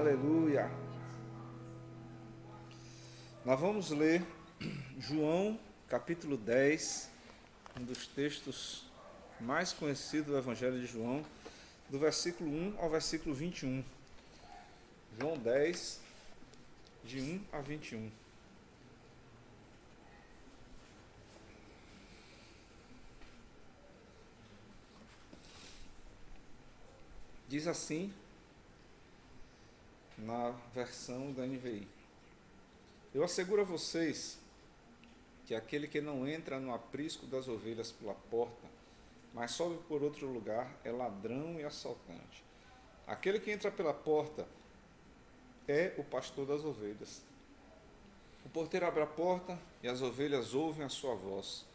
Aleluia. Nós vamos ler João, capítulo 10, um dos textos mais conhecidos do Evangelho de João, do versículo 1 ao versículo 21. João 10, de 1 a 21. Diz assim, na versão da NVI: Eu asseguro a vocês que aquele que não entra no aprisco das ovelhas pela porta, mas sobe por outro lugar, é ladrão e assaltante. Aquele que entra pela porta é o pastor das ovelhas. O porteiro abre a porta e as ovelhas ouvem a sua voz.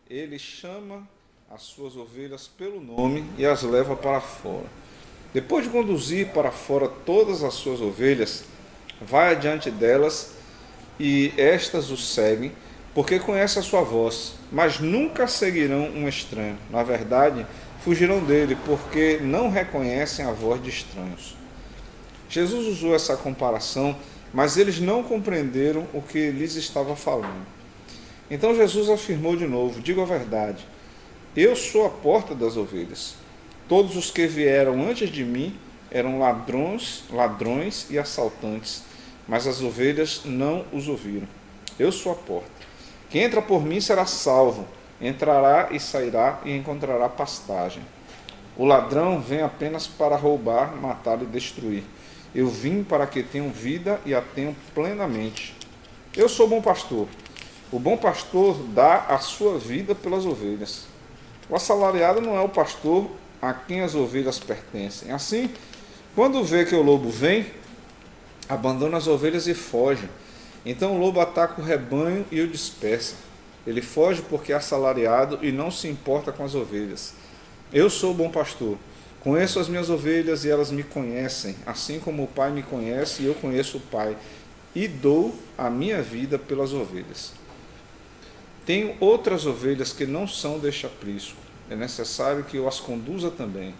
Ele chama as suas ovelhas pelo nome e as leva para fora. Depois de conduzir para fora todas as suas ovelhas, vai adiante delas e estas o seguem, porque conhecem a sua voz, mas nunca seguirão um estranho. Na verdade, fugirão dele, porque não reconhecem a voz de estranhos. Jesus usou essa comparação, mas eles não compreenderam o que lhes estava falando. Então Jesus afirmou de novo: Digo a verdade, eu sou a porta das ovelhas. Todos os que vieram antes de mim eram ladrões e assaltantes, mas as ovelhas não os ouviram. Eu sou a porta. Quem entra por mim será salvo, entrará e sairá e encontrará pastagem. O ladrão vem apenas para roubar, matar e destruir. Eu vim para que tenham vida e a tenham plenamente. Eu sou o bom pastor. O bom pastor dá a sua vida pelas ovelhas. O assalariado não é o pastor a quem as ovelhas pertencem. Assim, quando vê que o lobo vem, abandona as ovelhas e foge. Então o lobo ataca o rebanho e o dispersa. Ele foge porque é assalariado e não se importa com as ovelhas. Eu sou o bom pastor. Conheço as minhas ovelhas e elas me conhecem, assim como o Pai me conhece e eu conheço o Pai, e dou a minha vida pelas ovelhas. Tenho outras ovelhas que não são deste aprisco. É necessário que eu as conduza também.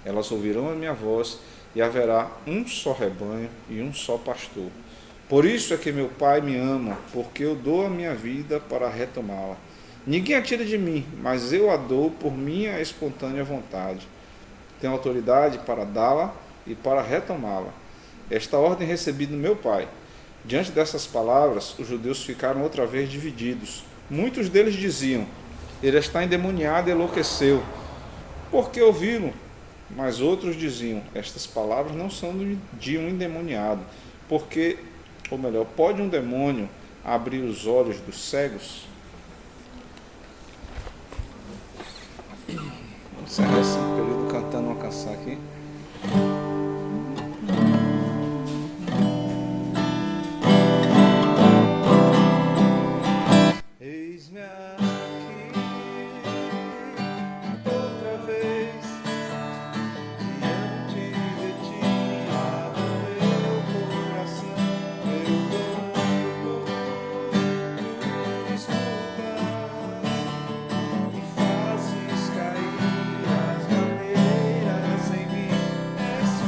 Elas ouvirão a minha voz e haverá um só rebanho e um só pastor. Por isso é que meu Pai me ama, porque eu dou a minha vida para retomá-la. Ninguém a tira de mim, mas eu a dou por minha espontânea vontade. Tenho autoridade para dá-la e para retomá-la. Esta ordem recebi do meu Pai. Diante dessas palavras, os judeus ficaram outra vez divididos. Muitos deles diziam: Ele está endemoniado e enlouqueceu. Por que ouvi-lo? Mas outros diziam: Estas palavras não são de um endemoniado. Porque, ou melhor, pode um demônio abrir os olhos dos cegos? Vamos encerrar esse período cantando uma canção aqui. Eis-me aqui outra vez, diante de ti, abro meu coração, eu dou, tu escutas e fazes cair as barreiras em mim. És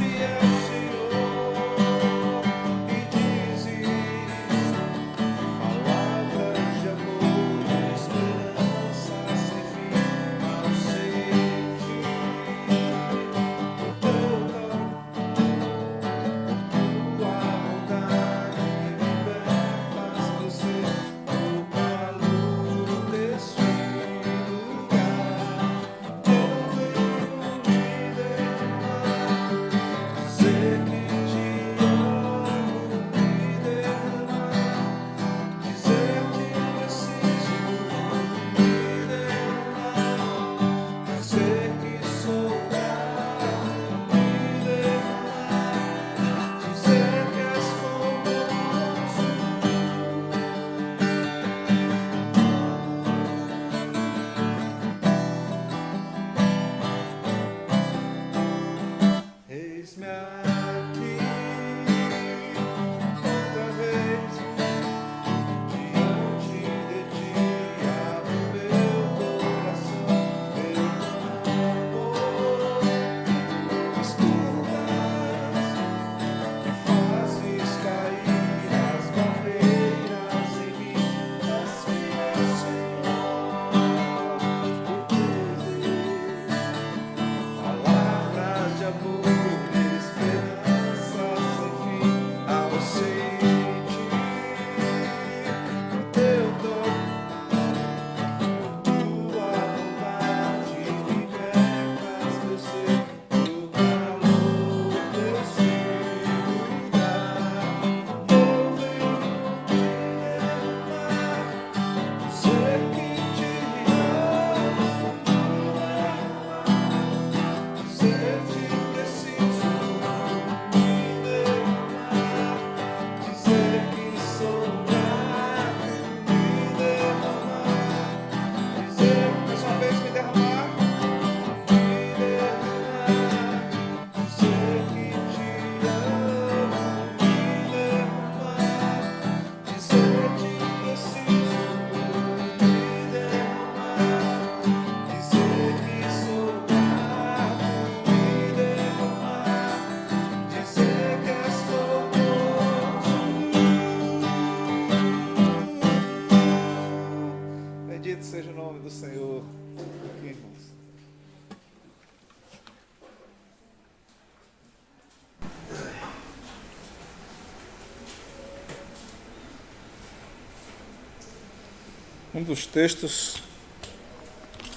um dos textos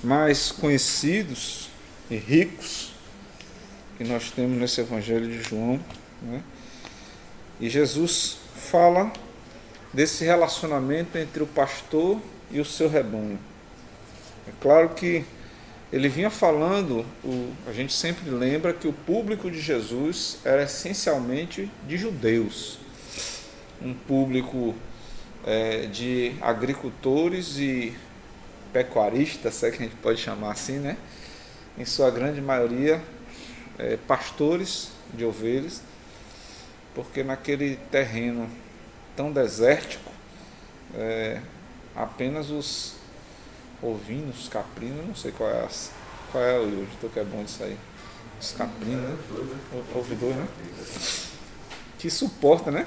mais conhecidos e ricos que nós temos nesse Evangelho de João, né? E Jesus fala desse relacionamento entre o pastor e o seu rebanho. É claro que ele vinha falando, a gente sempre lembra que o público de Jesus era essencialmente de judeus, um público de agricultores e pecuaristas, se é que a gente pode chamar assim, né? Em sua grande maioria, pastores de ovelhas, porque naquele terreno tão desértico, apenas os ovinos, caprinos, não sei qual é o editor que é bom disso aí, os caprinos, né? Ouvidor, né? Que suporta, né?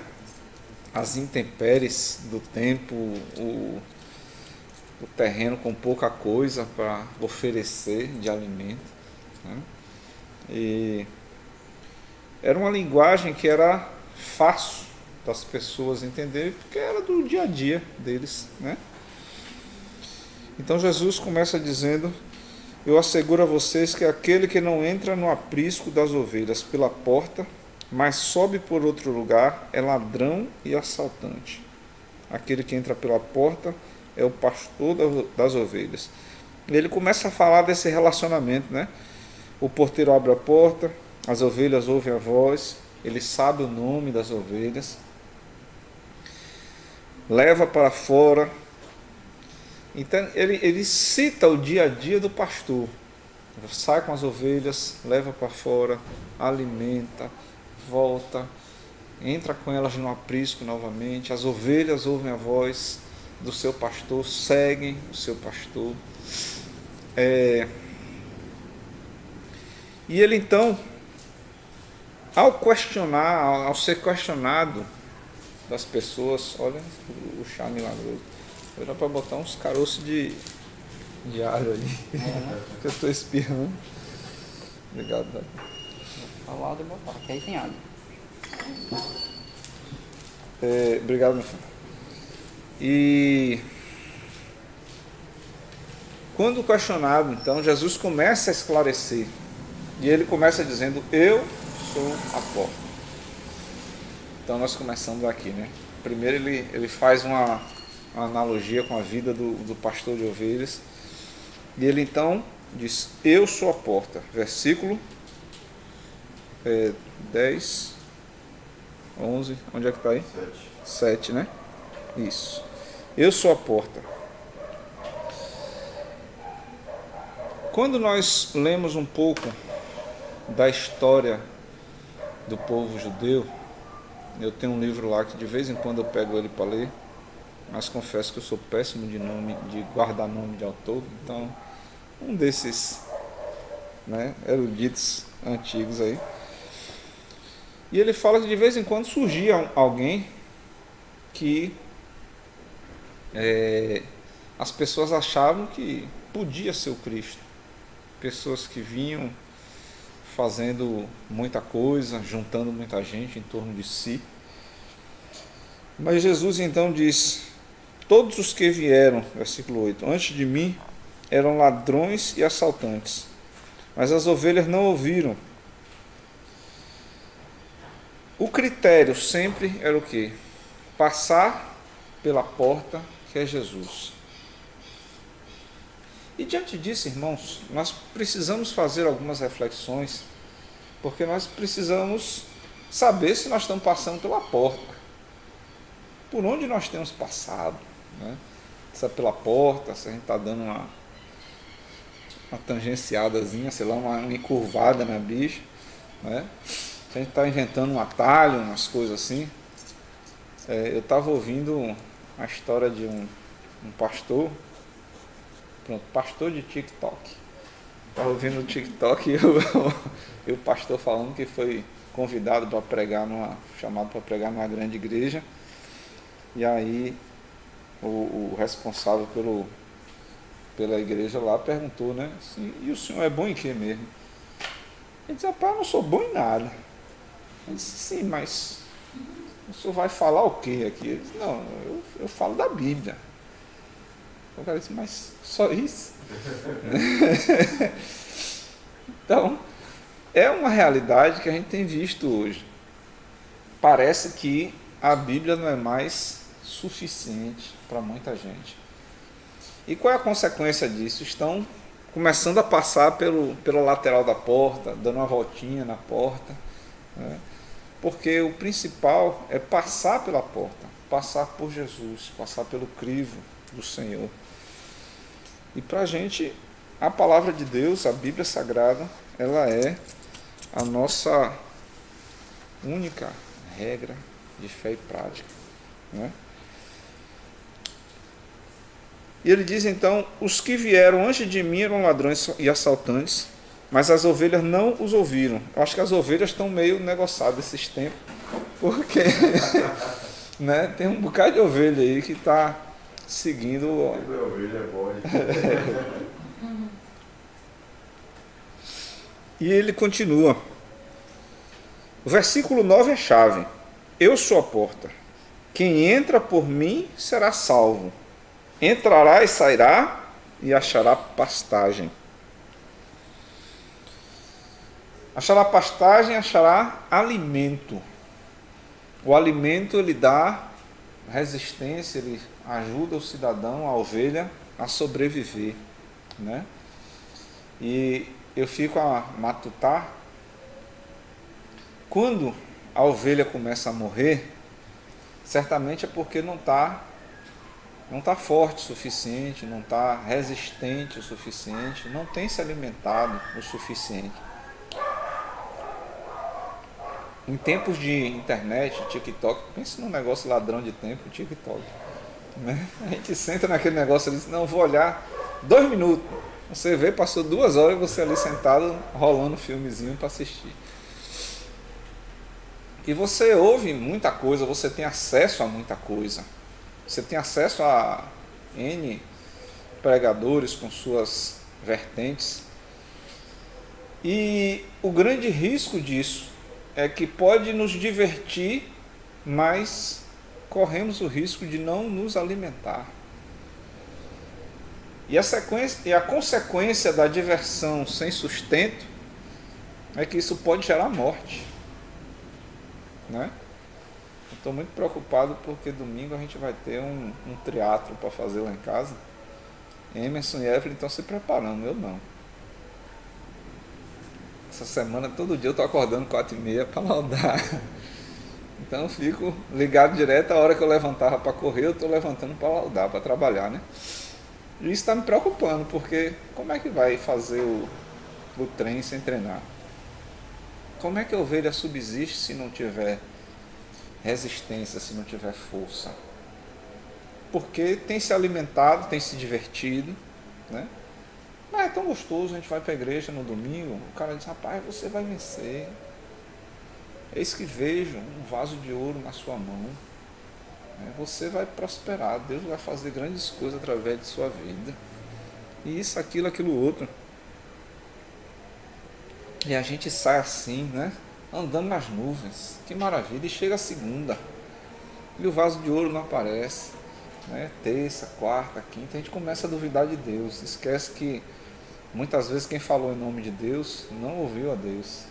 As intempéries do tempo, o terreno com pouca coisa para oferecer de alimento, né? E era uma linguagem que era fácil das pessoas entenderem, porque era do dia a dia deles, né? Então Jesus começa dizendo: eu asseguro a vocês que aquele que não entra no aprisco das ovelhas pela porta, mas sobe por outro lugar, é ladrão e assaltante. Aquele que entra pela porta é o pastor das ovelhas. E ele começa a falar desse relacionamento, né? O porteiro abre a porta, as ovelhas ouvem a voz, ele sabe o nome das ovelhas, leva para fora. Então ele cita o dia a dia do pastor. Sai com as ovelhas, leva para fora, alimenta, volta, entra com elas no aprisco novamente. As ovelhas ouvem a voz do seu pastor, seguem o seu pastor. E ele então, ao ser questionado das pessoas, olha o chá milagroso, era para botar uns caroços de alho ali, que eu estou espirrando. Obrigado, Davi. Ao lado eu botar, que aí tem água. Obrigado, meu filho. E quando questionado, então, Jesus começa a esclarecer. E ele começa dizendo: eu sou a porta. Então nós começamos aqui, né? Primeiro ele faz uma analogia com a vida do pastor de ovelhas. E ele então diz: eu sou a porta. Versículo 10, 11, onde é que está aí? 7, né? Isso. Eu sou a porta. Quando nós lemos um pouco da história do povo judeu, eu tenho um livro lá que de vez em quando eu pego ele para ler, mas confesso que eu sou péssimo de guardar nome de autor, então um desses, né, eruditos antigos aí. E ele fala que de vez em quando surgia alguém que as pessoas achavam que podia ser o Cristo. Pessoas que vinham fazendo muita coisa, juntando muita gente em torno de si. Mas Jesus então diz: todos os que vieram, versículo 8, antes de mim eram ladrões e assaltantes, mas as ovelhas não ouviram. O critério sempre era o quê? Passar pela porta, que é Jesus. E diante disso, irmãos, nós precisamos fazer algumas reflexões, porque nós precisamos saber se nós estamos passando pela porta. Por onde nós temos passado, né? Se é pela porta, se a gente está dando uma tangenciadazinha, sei lá, uma encurvada na bicha, né? Se a gente está inventando um atalho, umas coisas assim. Eu estava ouvindo a história de um pastor, pastor de TikTok. Estava ouvindo o TikTok e o pastor falando que foi convidado para pregar chamado para pregar numa grande igreja. E aí o responsável pela igreja lá perguntou, né? Assim, e o senhor é bom em quê mesmo? Ele disse: rapaz, eu não sou bom em nada. Ele disse: sim, mas o senhor vai falar o quê aqui? Ele disse: não, eu falo da Bíblia. O cara disse, mas só isso? Então, é uma realidade que a gente tem visto hoje. Parece que a Bíblia não é mais suficiente para muita gente. E qual é a consequência disso? Estão começando a passar pela lateral da porta, dando uma voltinha na porta, né? Porque o principal é passar pela porta, passar por Jesus, passar pelo crivo do Senhor. E para a gente, a palavra de Deus, a Bíblia Sagrada, ela é a nossa única regra de fé e prática, né? E ele diz então, os que vieram antes de mim eram ladrões e assaltantes, mas as ovelhas não os ouviram. Eu acho que as ovelhas estão meio negociadas esses tempos, porque né, tem um bocado de ovelha aí que está seguindo... E ele continua. O versículo 9 é chave. Eu sou a porta. Quem entra por mim será salvo. Entrará e sairá e achará pastagem. Achará pastagem, achará alimento. O alimento ele dá resistência, ele ajuda o cidadão, a ovelha, a sobreviver, né? E eu fico a matutar, quando a ovelha começa a morrer, certamente é porque não está forte o suficiente, não está resistente o suficiente, não tem se alimentado o suficiente. Em tempos de internet, TikTok, pensa num negócio ladrão de tempo, TikTok, né? A gente senta naquele negócio e diz, não, vou olhar 2 minutos. Você vê, passou 2 horas e você ali sentado, rolando um filmezinho para assistir. E você ouve muita coisa, você tem acesso a muita coisa. Você tem acesso a N pregadores com suas vertentes. E o grande risco disso é que pode nos divertir, mas corremos o risco de não nos alimentar. E a consequência da diversão sem sustento é que isso pode gerar morte, né? Estou muito preocupado porque domingo a gente vai ter um triatlo para fazer lá em casa. Emerson e Evelyn estão se preparando, eu não. Essa semana, todo dia eu estou acordando 4h30 para laudar. Então eu fico ligado direto, a hora que eu levantava para correr, eu estou levantando para laudar, para trabalhar, né? E isso está me preocupando, porque como é que vai fazer o trem sem treinar? Como é que a ovelha subsiste se não tiver resistência, se não tiver força? Porque tem se alimentado, tem se divertido, né? Mas é tão gostoso, a gente vai para a igreja no domingo, o cara diz, rapaz, você vai vencer. Eis que vejo um vaso de ouro na sua mão. Você vai prosperar, Deus vai fazer grandes coisas através de sua vida. E isso, aquilo outro. E a gente sai assim, né? Andando nas nuvens. Que maravilha. E chega a segunda. E o vaso de ouro não aparece. Né? Terça, quarta, quinta. A gente começa a duvidar de Deus. Esquece que muitas vezes quem falou em nome de Deus não ouviu a Deus.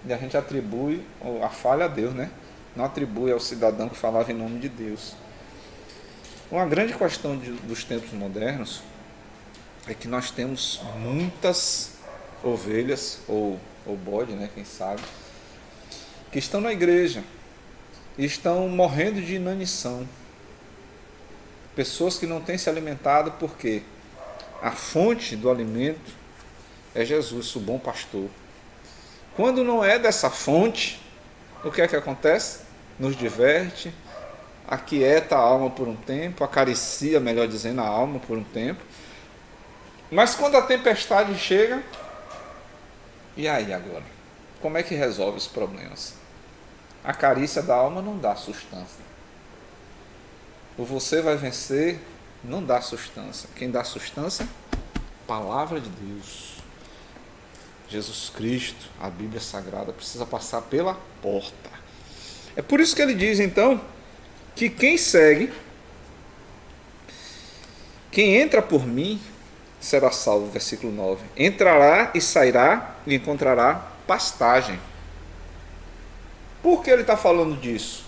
E a gente atribui a falha a Deus, né? Não atribui ao cidadão que falava em nome de Deus. Uma grande questão dos tempos modernos é que nós temos muitas ovelhas, ou bode, né, quem sabe, que estão na igreja e estão morrendo de inanição. Pessoas que não têm se alimentado porque a fonte do alimento é Jesus, o bom pastor. Quando não é dessa fonte, o que é que acontece? Nos diverte, aquieta a alma por um tempo, acaricia, melhor dizendo, a alma por um tempo. Mas quando a tempestade chega, e aí agora? Como é que resolve os problemas? A carícia da alma não dá sustância. O você vai vencer não dá sustância. Quem dá sustância? Palavra de Deus. Jesus Cristo, a Bíblia Sagrada, precisa passar pela porta. É por isso que ele diz, então, que quem Quem entra por mim será salvo, versículo 9. Entrará e sairá e encontrará pastagem. Por que ele está falando disso?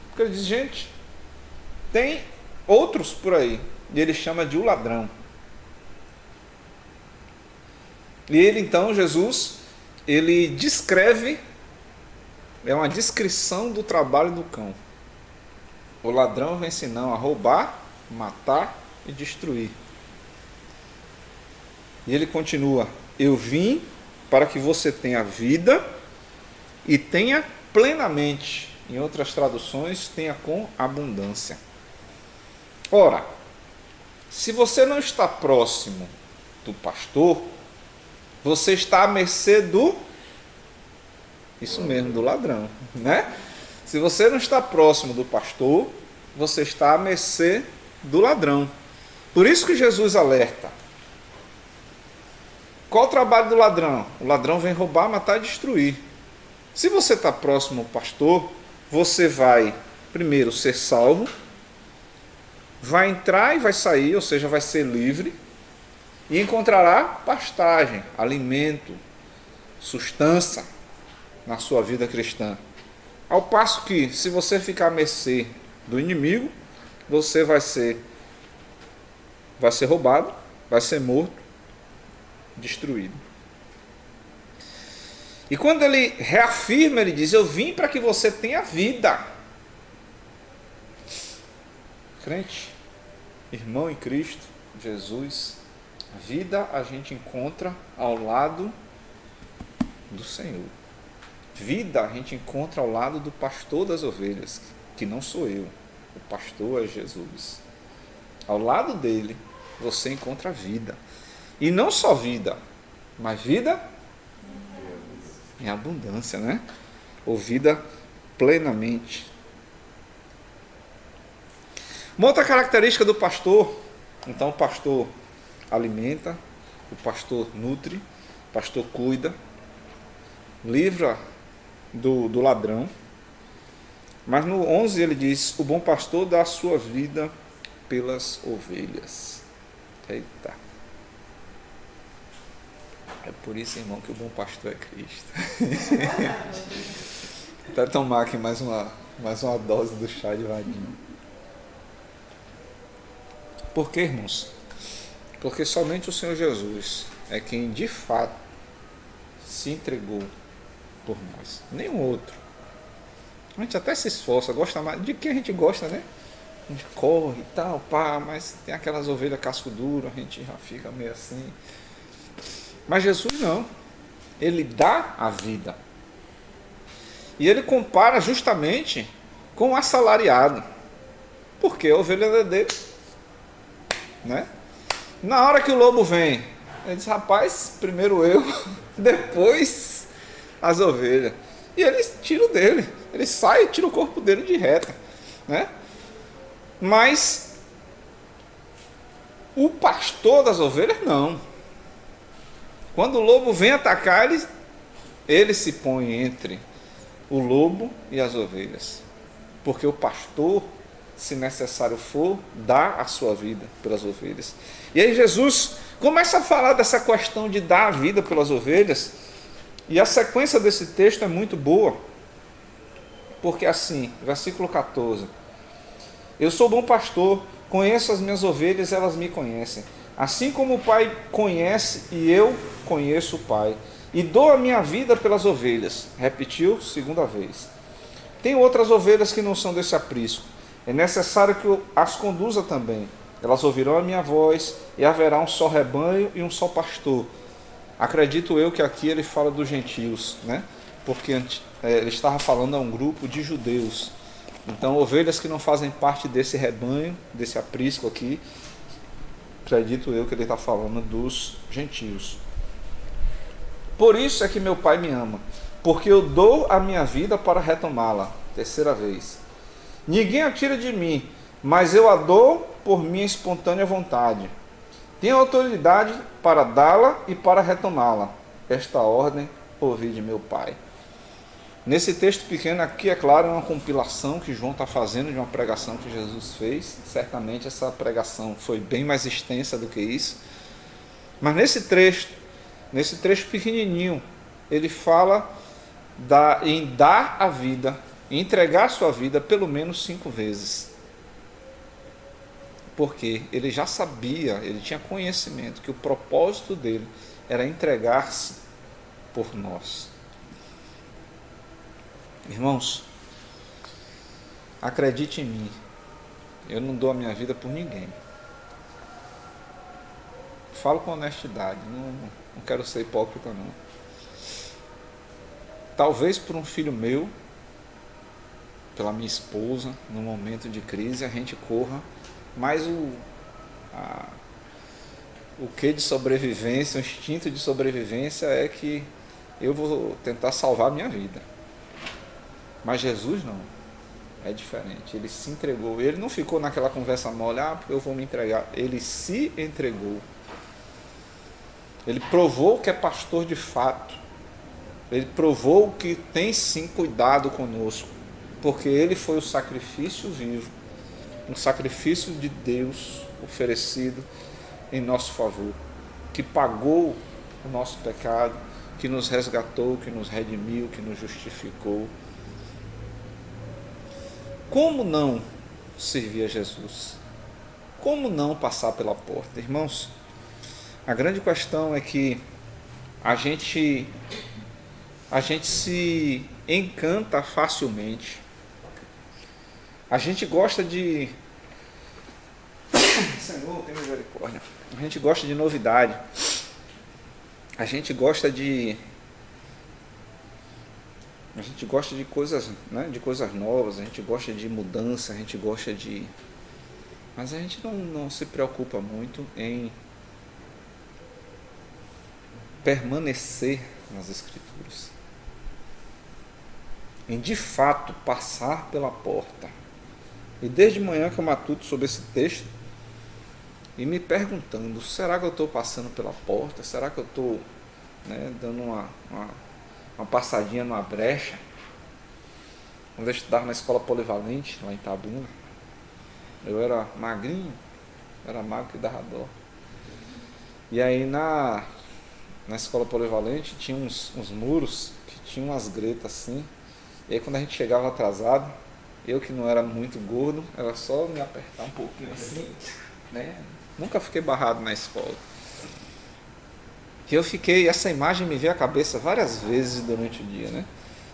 Porque ele diz, gente, tem outros por aí, e ele chama de o ladrão. E ele então, Jesus, ele descreve, é uma descrição do trabalho do cão. O ladrão vem senão a roubar, matar e destruir. E ele continua, eu vim para que você tenha vida e tenha plenamente. Em outras traduções, tenha com abundância. Ora, se você não está próximo do pastor, você está à mercê do, isso mesmo, do ladrão, né? Se você não está próximo do pastor, você está à mercê do ladrão. Por isso que Jesus alerta. Qual o trabalho do ladrão? O ladrão vem roubar, matar e destruir. Se você está próximo ao pastor, você vai, primeiro, ser salvo, vai entrar e vai sair, ou seja, vai ser livre, e encontrará pastagem, alimento, sustância na sua vida cristã. Ao passo que, se você ficar à mercê do inimigo, você vai ser roubado, vai ser morto, destruído. E quando ele reafirma, ele diz, eu vim para que você tenha vida. Crente, irmão em Cristo, Jesus, a vida a gente encontra ao lado do Senhor. Vida a gente encontra ao lado do pastor das ovelhas, que não sou eu, o pastor é Jesus. Ao lado dele você encontra vida. E não só vida, mas vida em abundância, né? Ou vida plenamente. Uma outra característica do pastor, então o pastor alimenta, o pastor nutre, o pastor cuida, livra do ladrão. Mas no 11 ele diz, o bom pastor dá a sua vida pelas ovelhas. Eita. É por isso, irmão, que o bom pastor é Cristo. Até tomar aqui mais uma dose do chá de vadinho. Por quê, irmãos? Porque somente o Senhor Jesus é quem de fato se entregou por nós. Nenhum outro. A gente até se esforça, gosta mais. De que a gente gosta, né? A gente corre e tal, pá, mas tem aquelas ovelhas casco duro, a gente já fica meio assim. Mas Jesus não. Ele dá a vida. E ele compara justamente com o assalariado. Porque a ovelha é dele. Né? Na hora que o lobo vem, ele diz, rapaz, primeiro eu, depois as ovelhas. E ele tira o dele. Ele sai e tira o corpo dele de reta. Né? Mas o pastor das ovelhas não. Quando o lobo vem atacar, ele se põe entre o lobo e as ovelhas. Porque o pastor, se necessário for, dá a sua vida pelas ovelhas. E aí Jesus começa a falar dessa questão de dar a vida pelas ovelhas. E a sequência desse texto é muito boa. Porque assim, versículo 14. Eu sou bom pastor, conheço as minhas ovelhas, elas me conhecem. Assim como o Pai conhece e eu conheço o Pai. E dou a minha vida pelas ovelhas. Repetiu, segunda vez. Tem outras ovelhas que não são desse aprisco. É necessário que eu as conduza também. Elas ouvirão a minha voz e haverá um só rebanho e um só pastor. Acredito eu que aqui ele fala dos gentios, né? Porque ele estava falando a um grupo de judeus. Então, ovelhas que não fazem parte desse rebanho, desse aprisco aqui, acredito eu que ele está falando dos gentios. Por isso é que meu Pai me ama, porque eu dou a minha vida para retomá-la. Terceira vez. Ninguém a tira de mim, mas eu a dou por minha espontânea vontade. Tenho autoridade para dá-la e para retomá-la. Esta ordem ouvi de meu Pai. Nesse texto pequeno aqui, é claro, é uma compilação que João está fazendo de uma pregação que Jesus fez. Certamente essa pregação foi bem mais extensa do que isso. Mas nesse trecho pequenininho, ele fala em dar a vida, em entregar a sua vida pelo menos 5 vezes. Porque ele já sabia, ele tinha conhecimento que o propósito dele era entregar-se por nós. Irmãos, acredite em mim, eu não dou a minha vida por ninguém. Falo com honestidade, não quero ser hipócrita não. Talvez por um filho meu, pela minha esposa, no momento de crise a gente corra, mas o que de sobrevivência, o instinto de sobrevivência é que eu vou tentar salvar a minha vida. Mas Jesus não, é diferente, ele se entregou, ele não ficou naquela conversa mole, porque eu vou me entregar, ele se entregou. Ele provou que é pastor de fato, ele provou que tem sim cuidado conosco, porque ele foi o sacrifício vivo, um sacrifício de Deus oferecido em nosso favor, que pagou o nosso pecado, que nos resgatou, que nos redimiu, que nos justificou. Como não servir a Jesus? Como não passar pela porta? Irmãos, a grande questão é que a gente se encanta facilmente. A gente gosta de... Senhor, tem misericórdia. A gente gosta de novidade. A gente gosta de coisas, né, de coisas novas, a gente gosta de mudança, a gente gosta de... Mas a gente não se preocupa muito em permanecer nas Escrituras, em de fato passar pela porta. E desde manhã que eu matuto sobre esse texto e me perguntando, será que eu estou passando pela porta? Será que eu estou, né, dando uma passadinha numa brecha? Quando eu estudava na escola polivalente, lá em Itabuna, eu era magrinho, era magro que dava dó. E aí na escola polivalente tinha uns muros que tinham umas gretas assim. E aí quando a gente chegava atrasado, eu que não era muito gordo, era só me apertar um pouquinho assim, né? Nunca fiquei barrado na escola. E essa imagem me veio à cabeça várias vezes durante o dia, né?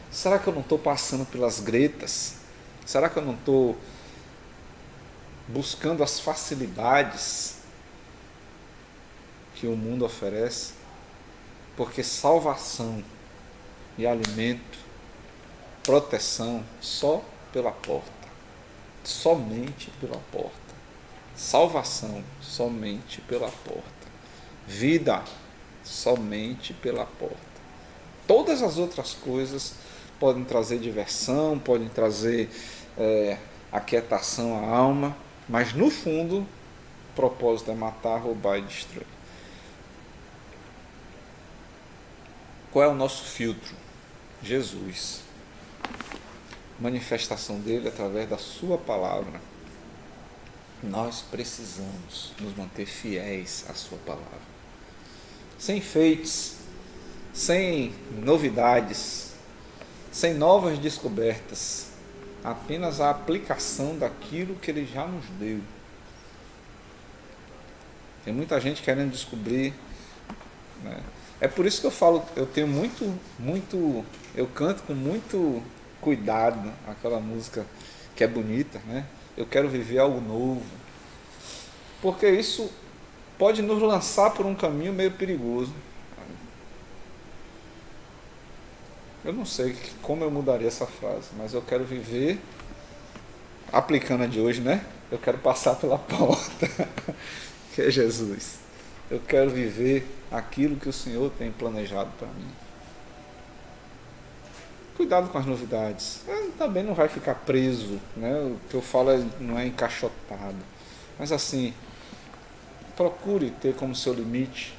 Será que eu não estou passando pelas gretas? Será que eu não estou buscando as facilidades que o mundo oferece? Porque salvação e alimento, proteção, só pela porta. Somente pela porta. Salvação, somente pela porta. Vida, somente pela porta. Todas as outras coisas podem trazer diversão, podem trazer aquietação à alma, mas no fundo o propósito é matar, roubar e destruir. Qual é o nosso filtro? Jesus. Manifestação dele através da sua palavra. Nós precisamos nos manter fiéis à sua palavra. Sem enfeites, sem novidades, sem novas descobertas, apenas a aplicação daquilo que ele já nos deu. Tem muita gente querendo descobrir, né? É por isso que eu falo, eu tenho eu canto com muito cuidado aquela música que é bonita, né? Eu quero viver algo novo, porque isso pode nos lançar por um caminho meio perigoso. Eu não sei como eu mudaria essa frase, mas eu quero viver, aplicando a de hoje, né? Eu quero passar pela porta, que é Jesus. Eu quero viver aquilo que o Senhor tem planejado para mim. Cuidado com as novidades. Também não vai ficar preso, né? O que eu falo não é encaixotado. Mas assim, procure ter como seu limite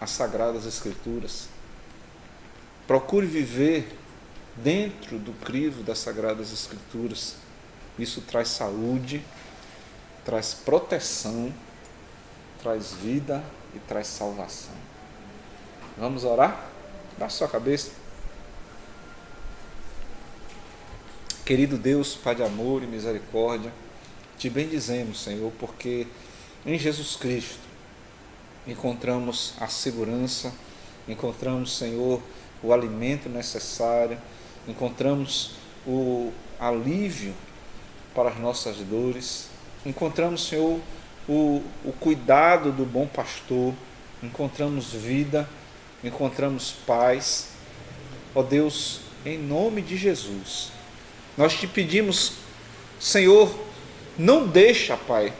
as Sagradas Escrituras. Procure viver dentro do crivo das Sagradas Escrituras. Isso traz saúde, traz proteção, traz vida e traz salvação. Vamos orar? Baixe sua cabeça. Querido Deus, Pai de amor e misericórdia, te bendizemos, Senhor, porque em Jesus Cristo encontramos a segurança, encontramos, Senhor, o alimento necessário, encontramos o alívio para as nossas dores, encontramos, Senhor, o cuidado do bom pastor, encontramos vida, encontramos paz. Ó Deus, em nome de Jesus, nós te pedimos, Senhor, não deixa, Pai,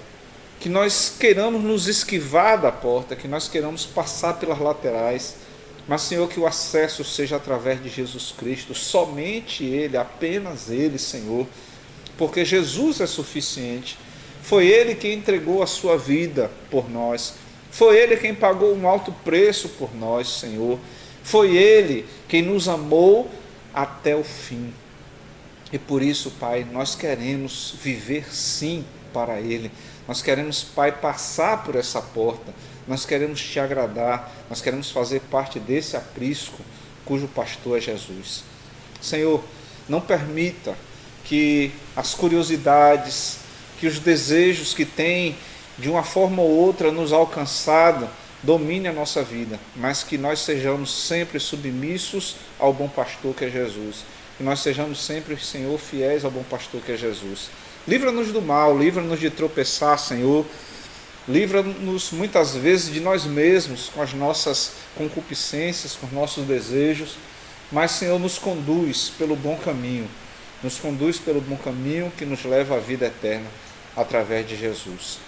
que nós queiramos nos esquivar da porta, que nós queiramos passar pelas laterais, mas, Senhor, que o acesso seja através de Jesus Cristo, somente Ele, apenas Ele, Senhor, porque Jesus é suficiente. Foi Ele quem entregou a sua vida por nós, foi Ele quem pagou um alto preço por nós, Senhor, foi Ele quem nos amou até o fim. E por isso, Pai, nós queremos viver sim para Ele. Nós queremos, Pai, passar por essa porta. Nós queremos te agradar. Nós queremos fazer parte desse aprisco cujo pastor é Jesus. Senhor, não permita que as curiosidades, que os desejos que tem de uma forma ou outra nos alcançado domine a nossa vida, mas que nós sejamos sempre submissos ao bom pastor que é Jesus. Que nós sejamos sempre, Senhor, fiéis ao bom pastor que é Jesus. Livra-nos do mal, livra-nos de tropeçar, Senhor. Livra-nos muitas vezes de nós mesmos, com as nossas concupiscências, com os nossos desejos. Mas, Senhor, nos conduz pelo bom caminho. Nos conduz pelo bom caminho que nos leva à vida eterna, através de Jesus.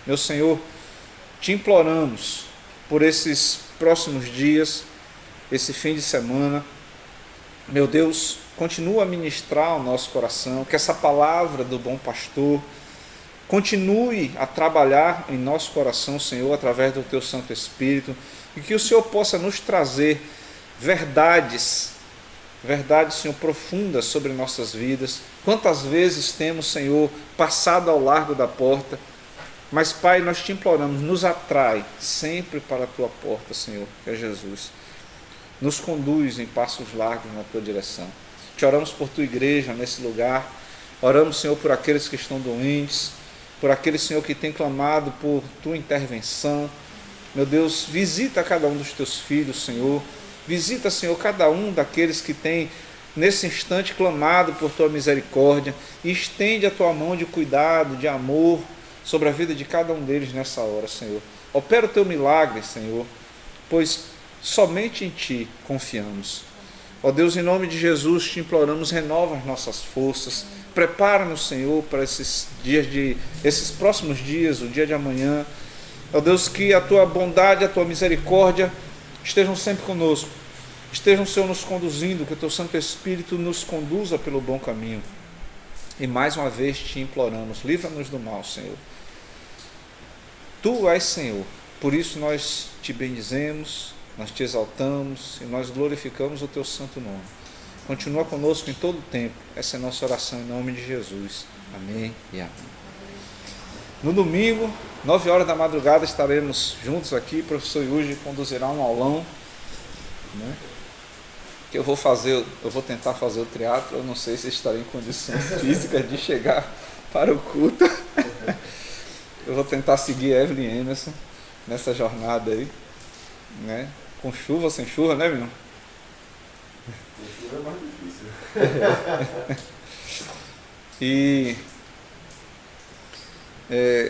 Meu Senhor, te imploramos por esses próximos dias, esse fim de semana. Meu Deus, continua a ministrar ao nosso coração, que essa palavra do bom pastor continue a trabalhar em nosso coração, Senhor, através do Teu Santo Espírito, e que o Senhor possa nos trazer verdades, Senhor, profundas sobre nossas vidas. Quantas vezes temos, Senhor, passado ao largo da porta, mas, Pai, nós te imploramos, nos atrai sempre para a Tua porta, Senhor, que é Jesus. Nos conduz em passos largos na Tua direção. Te oramos por Tua igreja nesse lugar. Oramos, Senhor, por aqueles que estão doentes, por aqueles, Senhor, que têm clamado por Tua intervenção. Meu Deus, visita cada um dos Teus filhos, Senhor. Visita, Senhor, cada um daqueles que têm, nesse instante, clamado por Tua misericórdia. E estende a Tua mão de cuidado, de amor, sobre a vida de cada um deles nessa hora, Senhor. Opera o Teu milagre, Senhor, pois somente em Ti confiamos. Ó Deus, em nome de Jesus, te imploramos, renova as nossas forças, prepara-nos, Senhor, para esses próximos dias, o dia de amanhã. Ó Deus, que a Tua bondade, a Tua misericórdia estejam sempre conosco, estejam, Senhor, nos conduzindo, que o Teu Santo Espírito nos conduza pelo bom caminho. E mais uma vez te imploramos, livra-nos do mal, Senhor. Tu és Senhor, por isso nós te bendizemos, nós te exaltamos e nós glorificamos o Teu santo nome. Continua conosco em todo o tempo. Essa é a nossa oração em nome de Jesus. Amém e amém. No domingo, 9 horas da madrugada, estaremos juntos aqui. O professor Yuji conduzirá um aulão, né? Que eu vou tentar fazer o teatro. Eu não sei se estarei em condições físicas de chegar para o culto. Eu vou tentar seguir a Evelyn Emerson nessa jornada aí, né? Com chuva, sem chuva, né, meu? Com chuva é mais difícil. E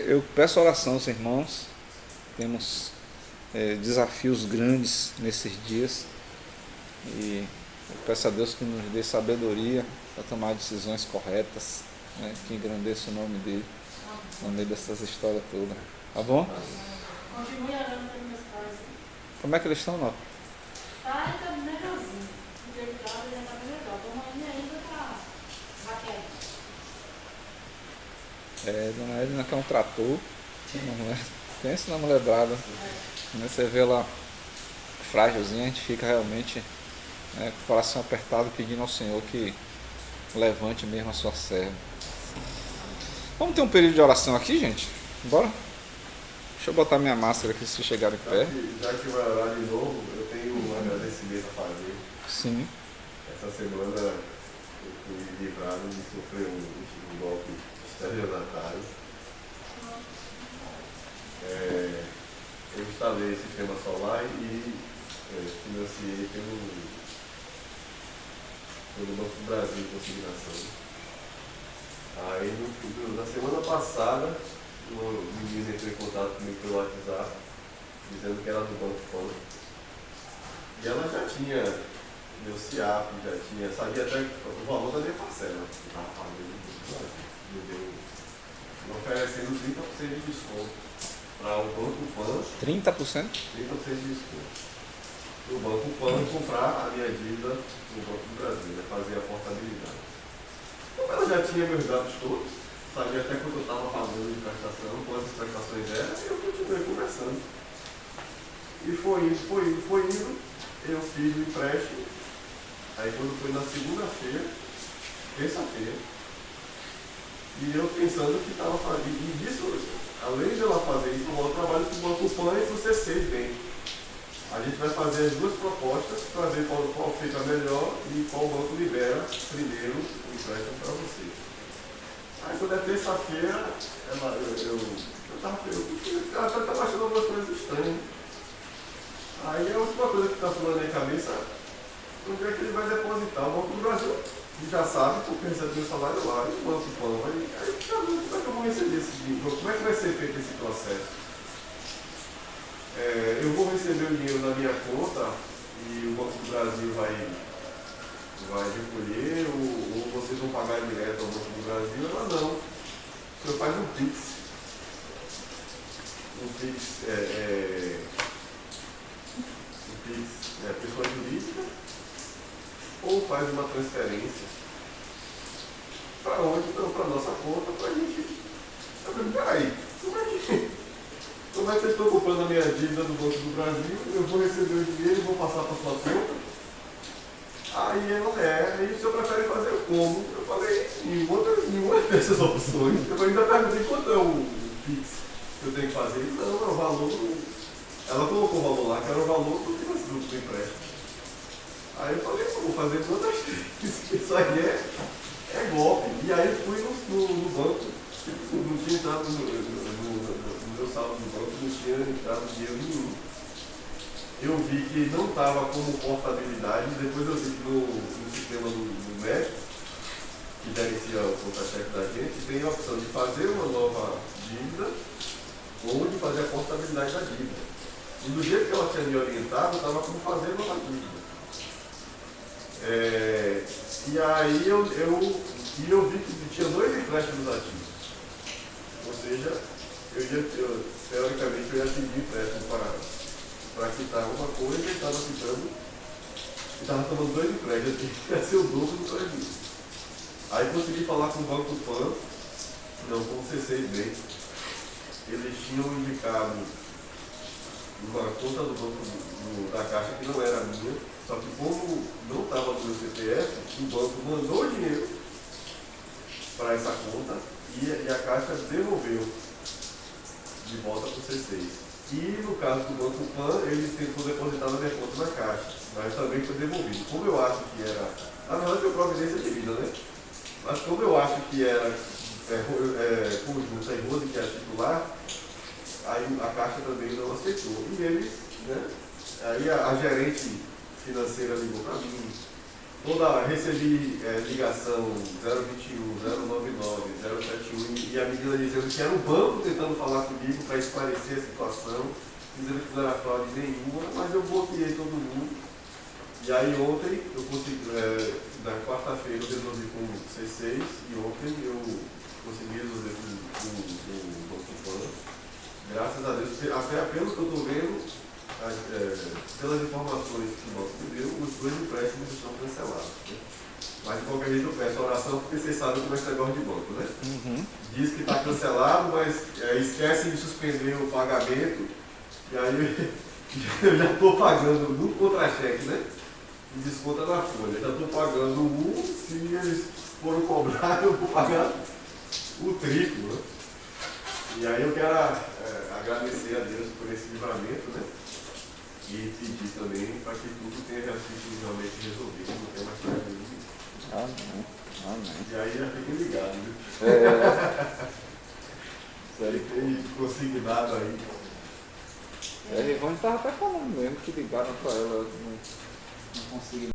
eu peço oração aos irmãos. Temos desafios grandes nesses dias. E eu peço a Deus que nos dê sabedoria para tomar decisões corretas, né? Que engrandeça o nome dele no meio dessas histórias todas. Tá bom? Continue orando pelos meus pais. Como é que eles estão, Nota? Pai está melhorzinho. O dia de casa já está melhor. Dona Aninha ainda está raquete. Dona Edna quer um trator. Pensa na mulher brava. Você vê ela frágilzinha, a gente fica realmente né, com o coração apertado, pedindo ao Senhor que levante mesmo a sua serva. Vamos ter um período de oração aqui, gente? Bora? Deixa eu botar minha máscara aqui se chegarem perto. Já que vai orar de novo, eu tenho um agradecimento a fazer. Sim. Essa semana eu fui livrado de sofrer um golpe estelionatário. Eu instalei sistema solar e financiei pelo Banco do Brasil Consignação. Aí na semana passada, o menino entrou em contato comigo pelo WhatsApp, dizendo que era do Banco Pan. E ela já tinha meu CIAP, sabia até o valor da minha parcela. Me oferecendo 30% de desconto para o Banco Pan. 30%? 30% de desconto. O Banco Pan comprar a minha dívida no Banco do Brasil, né, fazer a portabilidade. Como ela já tinha meus dados todos, sabia até quanto eu estava pagando de prestação, quantas prestações eram, eu continuei conversando. E foi indo, eu fiz o empréstimo. Aí quando foi na segunda-feira, terça-feira, e eu pensando que estava fazendo, e disso, além de ela fazer isso, eu trabalho com o Banco Pan e com o C6 bem. A gente vai fazer as duas propostas para ver qual fica melhor e qual banco libera primeiro o empréstimo para você. Aí quando é terça-feira, ela estava achando algumas coisas estranhas. Aí a última coisa que está falando na minha cabeça, onde é que ele vai depositar? O Banco do Brasil já sabe, porque recebe meu salário lá, e o Banco Pan vai. Aí como é que eu vou receber esse dinheiro? Como é que vai ser feito esse processo? Eu vou receber o dinheiro na minha conta e o Banco do Brasil vai recolher, ou vocês vão pagar direto ao Banco do Brasil? Ela não. O senhor faz um PIX. Um PIX pessoa jurídica, ou faz uma transferência. Para onde? Então, para a nossa conta, para a gente. Peraí, como é que vocês estão comprando a minha dívida do Banco do Brasil? Eu vou receber o dinheiro e vou passar para a sua conta? Aí ela aí o senhor prefere fazer como? Eu falei, nenhuma dessas opções. Eu ainda perguntei quanto é o PIX que eu tenho que fazer. Não, é o valor. Ela colocou o valor lá, que era o valor do empréstimo. Aí eu falei, vou fazer quantas vezes? Isso aí é golpe. E aí eu fui no banco, não tinha entrado no meu saldo do banco, não tinha entrado dinheiro nenhum. Eu vi que não estava como portabilidade, depois eu vi que no sistema do médico, que gerencia o conta-cheque da gente, tem a opção de fazer uma nova dívida ou de fazer a portabilidade da dívida. E do jeito que ela tinha me orientado, eu estava como fazer nova dívida. E aí eu vi que tinha 2 empréstimos ativos. Ou seja, teoricamente eu ia pedir empréstimo para quitar uma coisa e estava quitando, e estava tomando 2 empréstimos, ia ser o dobro do prejuízo. Aí consegui falar com o Banco Pan, não, com o C6B. Eles tinham indicado uma conta do banco da Caixa que não era minha, só que como não estava no meu CPF, o banco mandou o dinheiro para essa conta e a Caixa devolveu de volta para o C6. E no caso do Banco Pan, ele tentou depositar na minha conta na Caixa, mas também foi devolvido. Como eu acho que era, na verdade foi providência divina, né? Mas como eu acho que era conjunta e Rose, que é titular, aí a Caixa também não aceitou. E eles, né? Aí a gerente financeira ligou para mim. Recebi ligação 021, 099, 071 e a menina dizendo que era o banco tentando falar comigo para esclarecer a situação, dizendo que não era fraude nenhuma, mas eu bloqueei todo mundo. E aí ontem eu consegui, na quarta-feira eu resolvi com o C6 e ontem eu consegui resolver com o Banco Pan. Graças a Deus, até pelo que eu estou vendo, pelas informações que o banco me deu, os 2 empréstimos estão cancelados. Né? Mas de qualquer jeito eu peço oração, porque vocês sabem como é esse negócio de banco, né? Uhum. Diz que está cancelado, mas esquece de suspender o pagamento, e aí eu já estou pagando no contra-cheque, né? e desconta na folha. Já estou pagando se eles forem cobrar, eu vou pagar o triplo, né? E aí eu quero agradecer a Deus por esse livramento, né? E pedir também para que tudo tenha sido realmente resolvido, não tenha mais problema. Amém. Amém. E aí já fiquem ligados, viu? Sério. Tem consignado aí. Rivone estava até falando mesmo que ligaram para ela, não consegui